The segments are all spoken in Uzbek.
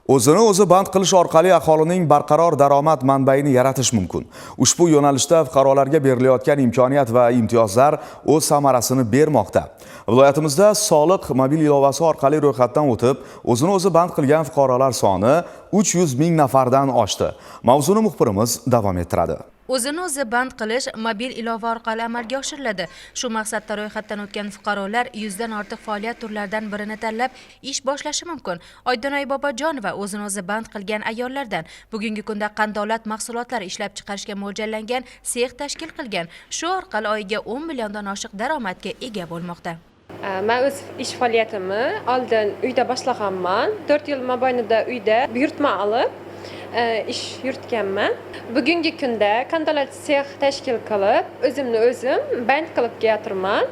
O'zini o'zi band qilish orqali aholining barqaror daromad manbaini yaratish mumkin. Ushbu yo'nalishda fuqarolarga berilayotgan imkoniyat va imtiyozlar o'z samarasini bermoqda. Viloyatimizda soliq mobil ilovasi orqali ro'yxatdan o'tib, o'zini o'zi band qilgan fuqarolar soni 300 ming nafardan oshdi. Mavzuni muxbirimiz davom ettiradi. O'zini o'zi band qilish mobil ilova orqali amalga oshiriladi. Shu maqsadda ro'yxatdan o'tgan fuqarolar 100 dan ortiq faoliyat turlaridan birini tanlab ish boshlashi mumkin. Oydonoy Bobojonova o'zini o'zi band qilgan ayollardan bugungi kunda qandolat mahsulotlari ishlab chiqarishga mo'ljallangan sex tashkil qilgan. Shu orqali oyiga 10 milliondan oshiq daromadga ega bo'lmoqda. Men o'z ish faoliyatimni oldin uyda boshlaganman. 4 yil mobaynida uyda buyurtma olib ish yuritganman. Bugungi kunda qandolat sex tashkil qilib, o'zimni o'zim band qilib keltirman.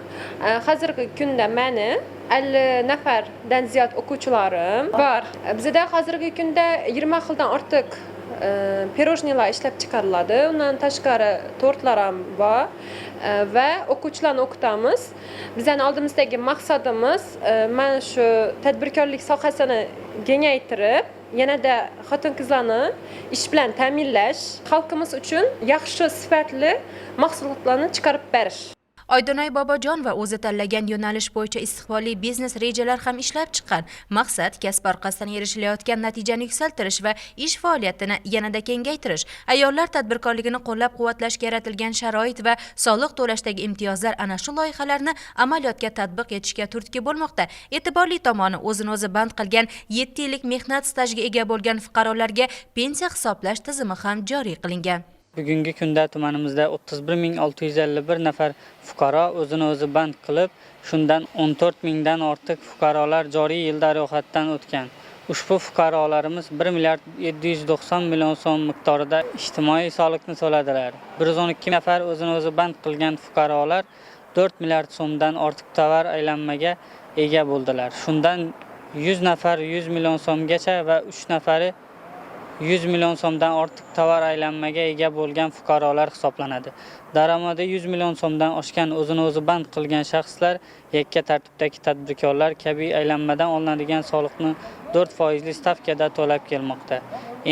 Hozirgi kunda meni 50 nafardan ziyod o'quvchilarim bor. Bizda hozirgi kunda 20 xildan ortiq pirojnilar ishlab chiqariladi. Undan tashqari tortlar ham bor va o'quvchilarni o'qitamiz. Bizning oldimizdagi maqsadimiz mana shu tadbirkorlik sohasini kengaytirib, yanada xotin-qizlarni ish bilan ta'minlash, xalqimiz uchun yaxshi sifatli mahsulotlarni chiqarib berish. Oydonoy Bobojonova o'zi tanlagan yo'nalish bo'yicha istiqbolli biznes rejalar ham ishlab chiqqan. Maqsad kasb orqasidan erishilayotgan natijani yuksaltirish va ish faoliyatini yanada kengaytirish. Ayollar tadbirkorligini qo'llab-quvvatlashga yaratilgan sharoit va soliq to'lashdagi imtiyozlar ana shu loyihalarni amaliyotga tatbiq etishga turtki bo'lmoqda. E'tiborli tomoni, o'zini o'zi band qilgan 7 yillik mehnat stajiga ega bo'lgan fuqarolarga pensiya hisoblash tizimi ham joriy qilingan. Bugungi kunda tumanimizda 31651 nafar fuqaro o'zini o'zi band qilib, shundan 14 mingdan ortiq fuqarolar joriy yilda ro'yxatdan o'tgan. Ushbu fuqarolarimiz 1 milliard 790 million so'm miqdorida ijtimoiy soliqni to'ladilar. 112 nafar o'zini o'zi band qilgan fuqarolar 4 milliard so'mdan ortiq tovar aylanmaga ega bo'ldilar. Shundan 100 nafar 100 million so'mgacha va 3 nafari 100 million so'mdan ortiq tovar aylanmaga ega bo'lgan fuqarolar hisoblanadi. Daromadi 100 million so'mdan oshgan o'zini o'zi band qilgan shaxslar yakka tartibdagi tadbirkorlar kabi aylanmadan olinadigan soliqni 4% stavkada to'lab kelmoqda.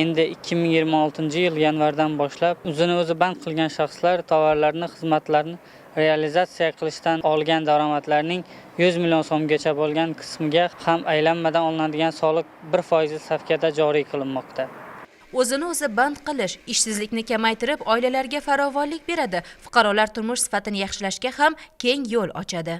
Endi 2026-yil yanvardan boshlab o'zini o'zi band qilgan shaxslar tovarlarni, xizmatlarni realizatsiya qilishdan olgan daromadlarning 100 million so'mgacha bo'lgan qismiga ham aylanmadan olinadigan soliq 1% stavkada joriy qilinmoqda. O'zini o'zi band qilish ishsizlikni kamaytirib, oilalarga farovonlik beradi, fuqarolar turmush sifatini yaxshilashga ham keng yo'l ochadi.